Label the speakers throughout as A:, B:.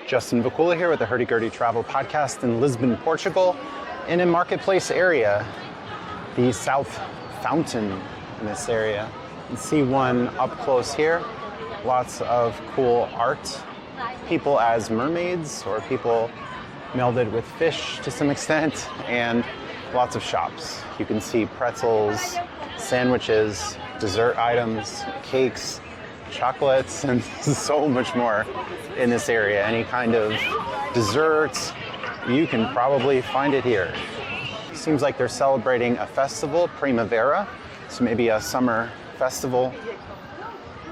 A: Justin Vacula here with the Hurdy Gurdy Travel Podcast in Lisbon, Portugal, in a marketplace area, the South Fountain in this area. You can see one up close here. Lots of cool art. People as mermaids or people melded with fish to some extent, and lots of shops. You can see pretzels, sandwiches, dessert items, cakes, chocolates, and so much more in this area. Any kind of desserts, you can probably find it here. Seems like they're celebrating a festival, Primavera, so maybe a summer festival.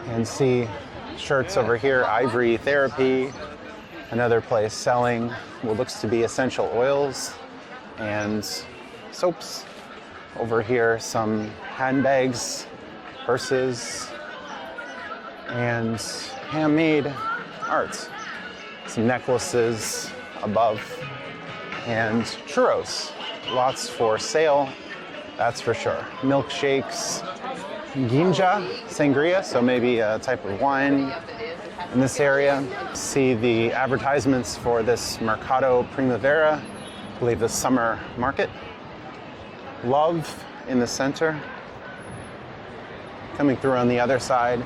A: And see shirts over here, Ivory Therapy, another place selling what looks to be essential oils and soaps. Over here, some handbags, purses, and handmade art. Some necklaces above, and churros. Lots for sale, that's for sure. Milkshakes, ginja, sangria, so maybe a type of wine in this area. See the advertisements for this Mercado Primavera, I believe the summer market. Love in the center. Coming through on the other side,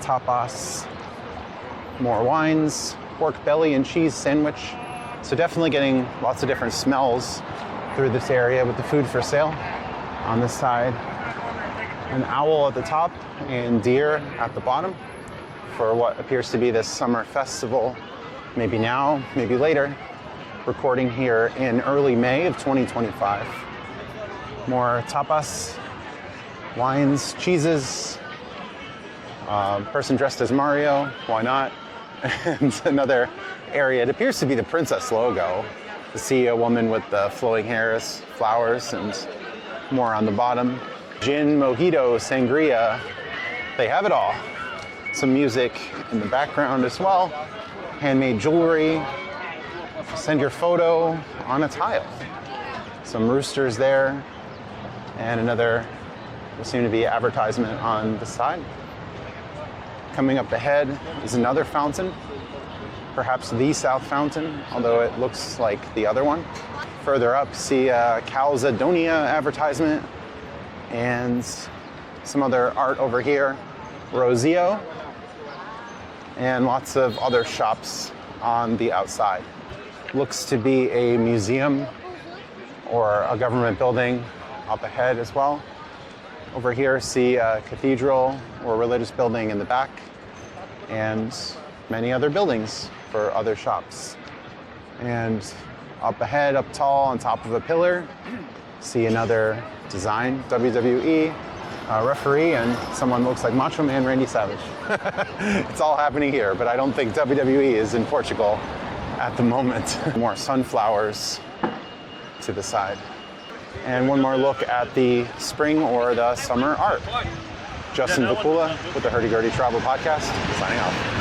A: tapas, more wines, pork belly and cheese sandwich. So definitely getting lots of different smells through this area with the food for sale on this side. An owl at the top and deer at the bottom for what appears to be this summer festival. Maybe now, maybe later. Recording here in early May of 2025. More tapas, wines, cheeses, person dressed as Mario, why not? And another area, it appears to be the Princess logo. To see a woman with the flowing hairs, flowers, and more on the bottom. Gin, mojito, sangria, they have it all. Some music in the background as well. Handmade jewelry. Send your photo on a tile. Some roosters there. And another, will seem to be advertisement on the side. Coming up ahead is another fountain. Perhaps the South Fountain, although it looks like the other one. Further up, see a Calzedonia advertisement and some other art over here. Rosio, and lots of other shops on the outside. Looks to be a museum or a government building up ahead as well. Over here, see a cathedral or religious building in the back, and many other buildings for other shops. And up ahead, up tall on top of a pillar, see another design, WWE referee, and someone looks like Macho Man Randy Savage. It's all happening here, but I don't think WWE is in Portugal at the moment. More sunflowers to the side. And one more look at the spring or the summer art. Justin Vacula with the Hurdy Gurdy Travel Podcast, signing off.